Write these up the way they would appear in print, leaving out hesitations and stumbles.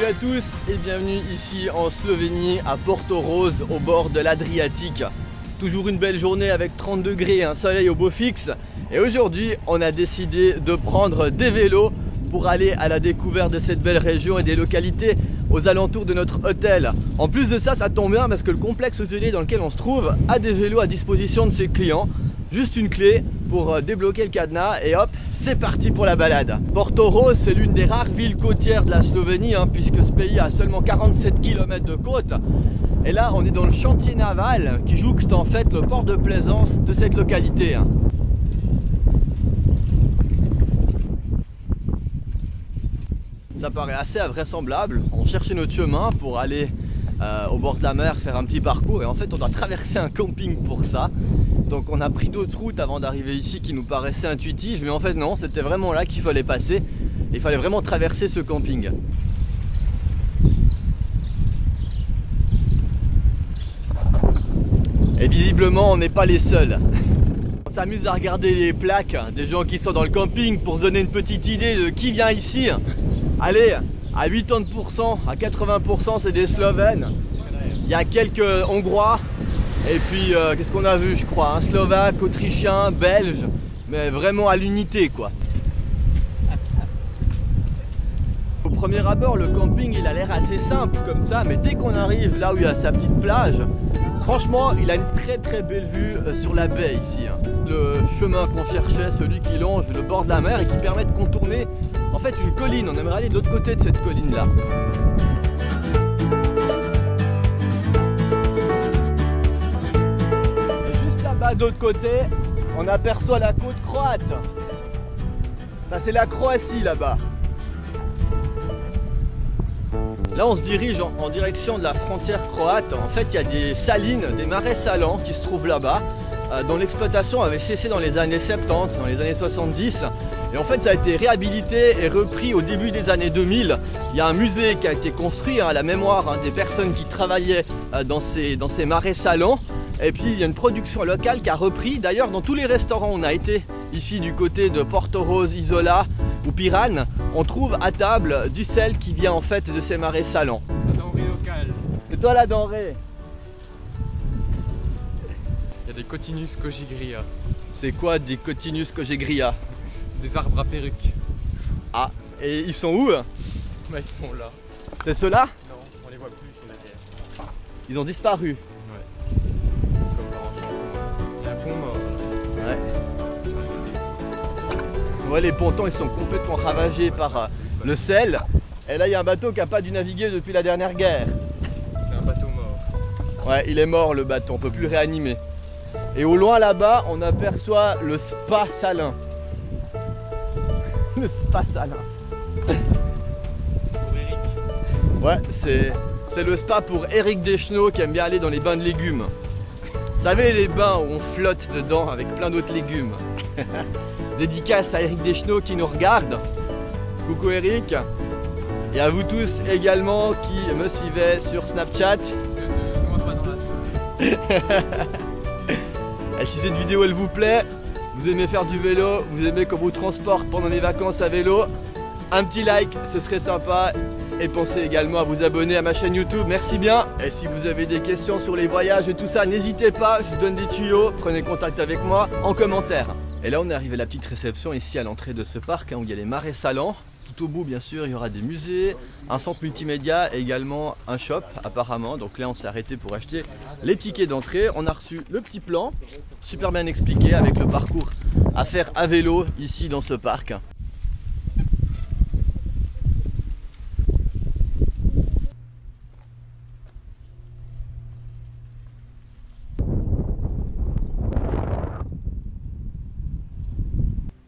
Salut à tous et bienvenue ici en Slovénie à Porto Rose au bord de l'Adriatique. Toujours une belle journée avec 30 degrés, un soleil au beau fixe. Et aujourd'hui on a décidé de prendre des vélos pour aller à la découverte de cette belle région et des localités aux alentours de notre hôtel. En plus de ça, ça tombe bien parce que le complexe hôtelier dans lequel on se trouve a des vélos à disposition de ses clients. Juste une clé pour débloquer le cadenas et hop, c'est parti pour la balade. Porto Rose, c'est l'une des rares villes côtières de la Slovénie, puisque ce pays a seulement 47 km de côte. Et là, on est dans le chantier naval qui jouxte en fait le port de plaisance de cette localité. Ça paraît assez invraisemblable. On cherchait notre chemin pour aller au bord de la mer, faire un petit parcours, et en fait on doit traverser un camping pour ça. Donc on a pris d'autres routes avant d'arriver ici qui nous paraissaient intuitives, mais en fait non, c'était vraiment là qu'il fallait passer. Il fallait vraiment traverser ce camping. Et visiblement on n'est pas les seuls. On s'amuse à regarder les plaques des gens qui sont dans le camping pour se donner une petite idée de qui vient ici. Allez, à 80%, à 80% c'est des Slovènes. Il y a quelques Hongrois. Et puis, qu'est-ce qu'on a vu, je crois, Slovaque, Autrichien, Belge, mais vraiment à l'unité, quoi. Au premier abord, le camping, il a l'air assez simple comme ça, mais dès qu'on arrive là où il y a sa petite plage, franchement, il a une très belle vue sur la baie ici. Le chemin qu'on cherchait, celui qui longe le bord de la mer et qui permet de contourner, en fait, une colline. On aimerait aller de l'autre côté de cette colline-là. De l'autre côté, on aperçoit la côte croate. Ça, c'est la Croatie là-bas. Là, on se dirige en direction de la frontière croate. En fait, il y a des salines, des marais salants qui se trouvent là-bas, dont l'exploitation avait cessé dans les années 70, dans les années 70. Et en fait, ça a été réhabilité et repris au début des années 2000. Il y a un musée qui a été construit à la mémoire des personnes qui travaillaient dans ces marais salants. Et puis il y a une production locale qui a repris. D'ailleurs, dans tous les restaurants où on a été ici du côté de Porto Rose, Isola ou Piran, on trouve à table du sel qui vient en fait de ces marais salants. La denrée locale. Et toi, la denrée? Il y a des Cotinus cojigria. C'est quoi des Cotinus cojigria? Des arbres à perruque. Ah, et ils sont où? Bah, ils sont là. C'est ceux-là? Non, on les voit plus, ils sont derrière. Ils ont disparu. Ouais, les pontons ils sont complètement ravagés par le sel. Et là il y a un bateau qui n'a pas dû naviguer depuis la dernière guerre. C'est un bateau mort. Ouais, il est mort le bateau, on peut plus le réanimer. Et au loin là-bas on aperçoit le spa salin. Le spa salin. Pour Eric. Ouais, c'est le spa pour Eric Deschenaux qui aime bien aller dans les bains de légumes. Vous savez, les bains où on flotte dedans avec plein d'autres légumes. Dédicace à Eric Deschenaux qui nous regarde. Coucou Eric. Et à vous tous également qui me suivez sur Snapchat. Et si cette vidéo elle vous plaît, vous aimez faire du vélo, vous aimez qu'on vous transporte pendant les vacances à vélo, un petit like, ce serait sympa. Et pensez également à vous abonner à ma chaîne YouTube, merci bien. Et si vous avez des questions sur les voyages et tout ça, n'hésitez pas, je vous donne des tuyaux, prenez contact avec moi en commentaire. Et là on est arrivé à la petite réception ici à l'entrée de ce parc où il y a les marais salants. Tout au bout bien sûr il y aura des musées, un centre multimédia et également un shop apparemment. Donc là on s'est arrêté pour acheter les tickets d'entrée. On a reçu le petit plan, super bien expliqué avec le parcours à faire à vélo ici dans ce parc.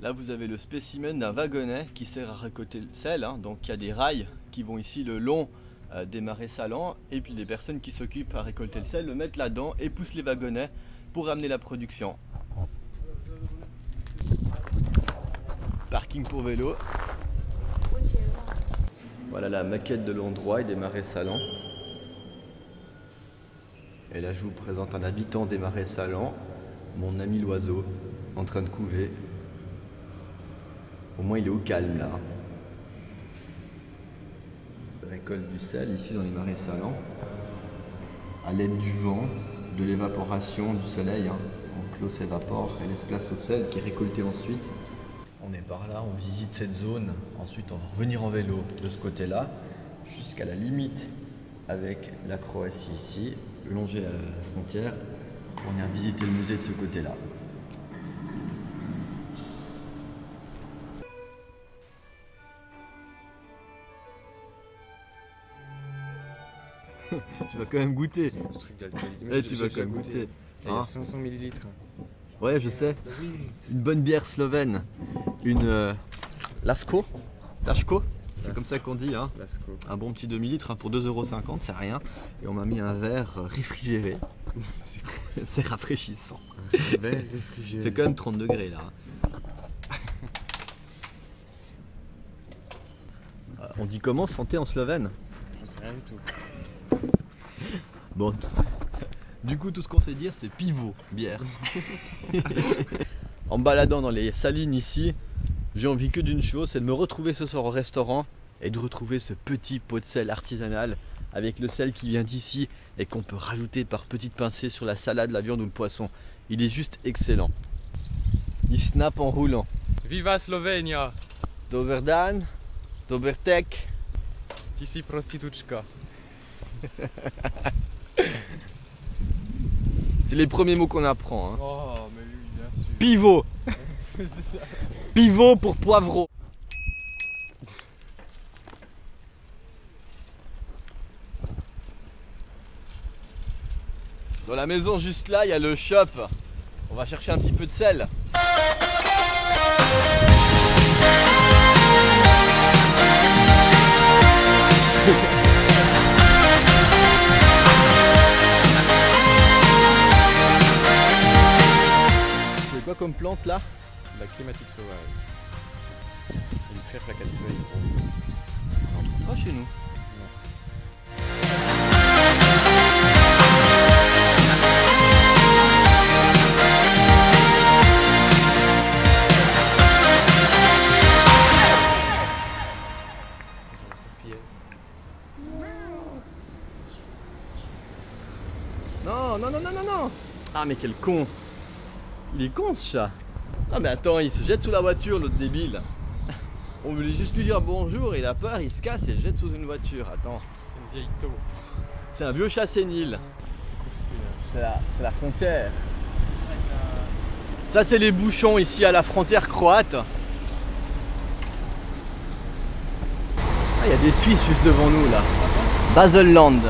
Là vous avez le spécimen d'un wagonnet qui sert à récolter le sel, donc il y a des rails qui vont ici le long des marais salants et puis des personnes qui s'occupent à récolter le sel, le mettent là-dedans et poussent les wagonnets pour ramener la production. Parking pour vélo. Voilà la maquette de l'endroit et des marais salants. Et là je vous présente un habitant des marais salants, mon ami l'oiseau, en train de couver. Au moins il est au calme là. récolte du sel ici dans les marais salants à l'aide du vent, de l'évaporation du soleil. Donc l'eau s'évapore et laisse place au sel qui est récolté ensuite. On est par là, on visite cette zone. Ensuite, on va revenir en vélo de ce côté-là jusqu'à la limite avec la Croatie ici, longer la frontière pour venir visiter le musée de ce côté-là. Tu vas quand même goûter. Ce truc d'alcoolique. Eh, tu vas quand même goûter. Il y a 500 ml. Ouais, je sais. Une bonne bière slovène. Une Laško. Laško, c'est comme ça qu'on dit. Hein. Un bon petit demi-litre pour 2,50 €, c'est rien. Et on m'a mis un verre réfrigéré. C'est rafraîchissant. Un verre réfrigéré. Il fait quand même 30 degrés là. On dit comment santé en slovène? J'en sais rien du tout. Bon, du coup tout ce qu'on sait dire c'est pivot, bière. En me baladant dans les salines ici, j'ai envie que d'une chose, c'est de me retrouver ce soir au restaurant et de retrouver ce petit pot de sel artisanal avec le sel qui vient d'ici et qu'on peut rajouter par petites pincées sur la salade, la viande ou le poisson. Il est juste excellent. Il snap en roulant. Viva Slovenia! Dober dan, dober tek. Ti si prostitučka. C'est les premiers mots qu'on apprend. Hein. Oh, mais oui, bien sûr. Pivot. Pivot pour poivreau. Dans la maison juste là, il y a le shop. On va chercher un petit peu de sel. C'est quoi comme plante là? La climatique sauvage. Une trèfle à 4 feuilles roses. On n'en trouve pas chez nous. Non, non, non, non, non, non. Ah mais quel con. Il est con ce chat. Ah mais attends, il se jette sous la voiture l'autre débile. On voulait juste lui dire bonjour, il a peur, il se casse et se jette sous une voiture. Attends. C'est une vieille taupe. C'est un vieux chat sénile. C'est quoi ce C'est la frontière. Ça c'est les bouchons ici à la frontière croate. Ah, il y a des Suisses juste devant nous là. Baselland.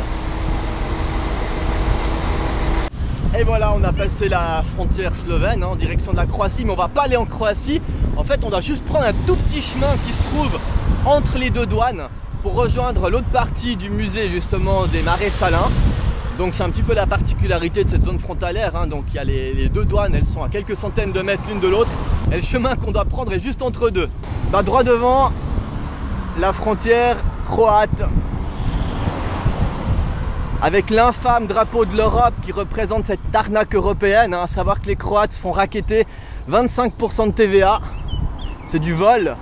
Et voilà, on a passé la frontière slovène en direction de la Croatie, mais on va pas aller en Croatie. En fait, on doit juste prendre un tout petit chemin qui se trouve entre les deux douanes pour rejoindre l'autre partie du musée justement des marais salins. Donc c'est un petit peu la particularité de cette zone frontalière. Hein. Donc il y a les deux douanes, elles sont à quelques centaines de mètres l'une de l'autre. Et le chemin qu'on doit prendre est juste entre deux. Bah, droit devant, la frontière croate. Avec l'infâme drapeau de l'Europe qui représente cette arnaque européenne, hein, à savoir que les Croates font racketter 25% de TVA, c'est du vol.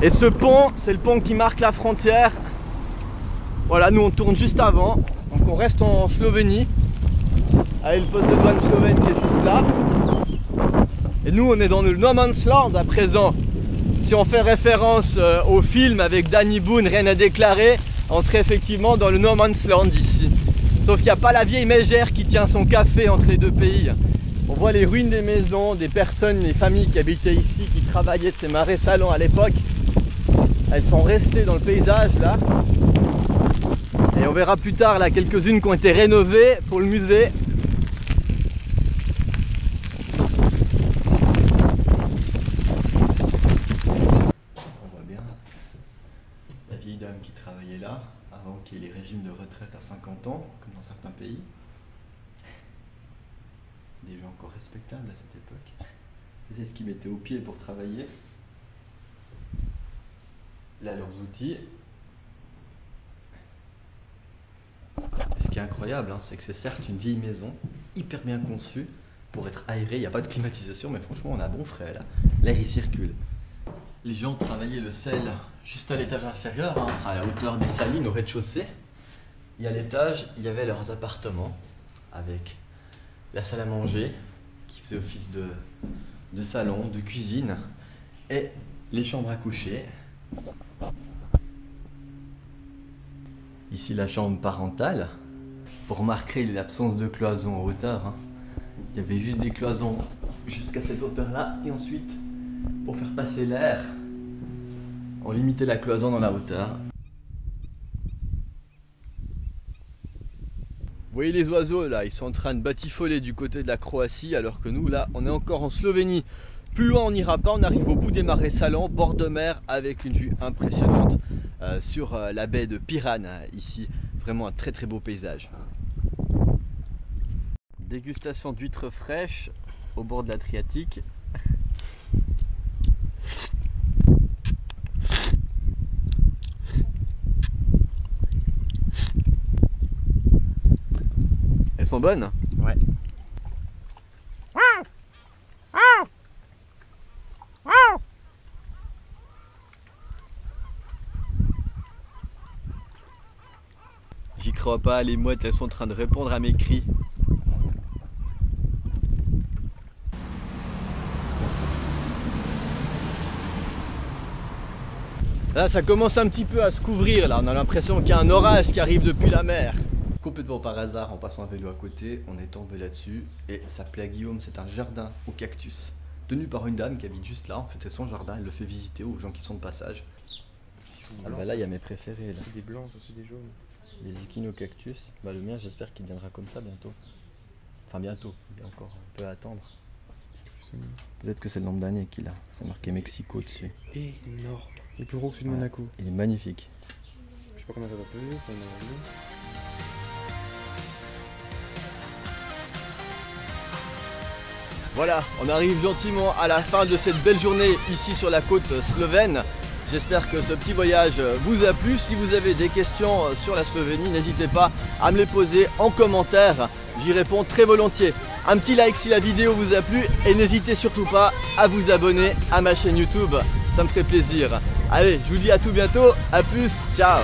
Et ce pont, c'est le pont qui marque la frontière. Voilà, nous on tourne juste avant, donc on reste en Slovénie, avec le poste de douane slovène qui est juste là. Et nous on est dans le No Man's Land à présent. Si on fait référence au film avec Danny Boone, Rien à déclarer, on serait effectivement dans le No Man's Land ici. Sauf qu'il n'y a pas la vieille mégère qui tient son café entre les deux pays. On voit les ruines des maisons, des personnes, les familles qui habitaient ici, qui travaillaient de ces marais salants à l'époque. Elles sont restées dans le paysage là. Et on verra plus tard là quelques-unes qui ont été rénovées pour le musée. Qui travaillait là avant qu'il y ait les régimes de retraite à 50 ans, comme dans certains pays. Des gens encore respectables à cette époque. C'est ce qu'ils mettaient au pied pour travailler. Là, leurs outils. Et ce qui est incroyable, hein, c'est que c'est certes une vieille maison, hyper bien conçue, pour être aérée. Il n'y a pas de climatisation, mais franchement, on a bon frais là. L'air, il circule. Les gens travaillaient le sel juste à l'étage inférieur, hein, à la hauteur des salines, au rez-de-chaussée. Et à l'étage, il y avait leurs appartements avec la salle à manger qui faisait office de salon, de cuisine et les chambres à coucher. Ici la chambre parentale. Vous remarquerez l'absence de cloison en hauteur. Hein. Il y avait juste des cloisons jusqu'à cette hauteur-là et ensuite, pour faire passer l'air, on limitait la cloison dans la hauteur. Vous voyez les oiseaux là, ils sont en train de batifoler du côté de la Croatie alors que nous là, on est encore en Slovénie. Plus loin on n'ira pas, on arrive au bout des marais salants, bord de mer avec une vue impressionnante sur la baie de Piran ici. Vraiment un très très beau paysage. Dégustation d'huîtres fraîches au bord de l'Adriatique. Elles sont bonnes? Ouais. J'y crois pas, les mouettes elles sont en train de répondre à mes cris. Là ça commence un petit peu à se couvrir là, on a l'impression qu'il y a un orage qui arrive depuis la mer. Complètement par hasard, en passant un vélo à côté, on est tombé là-dessus et ça plaît à Guillaume, c'est un jardin au cactus tenu par une dame qui habite juste là, en fait c'est son jardin, elle le fait visiter aux gens qui sont de passage. Ah bah là il y a mes préférés là. C'est des blancs, aussi des jaunes. Les echinocactus, bah le mien j'espère qu'il viendra comme ça bientôt. Enfin bientôt, il y a encore un peu à attendre. Peut-être que c'est le nombre d'années qu'il a, c'est marqué Mexico dessus. Énorme. Il est plus gros que celui de Monaco. Il est magnifique. Je sais pas combien ça va peser, c'est énorme. Voilà, on arrive gentiment à la fin de cette belle journée ici sur la côte slovène. J'espère que ce petit voyage vous a plu. Si vous avez des questions sur la Slovénie, n'hésitez pas à me les poser en commentaire. J'y réponds très volontiers. Un petit like si la vidéo vous a plu et n'hésitez surtout pas à vous abonner à ma chaîne YouTube. Ça me ferait plaisir. Allez, je vous dis à tout bientôt. À plus. Ciao.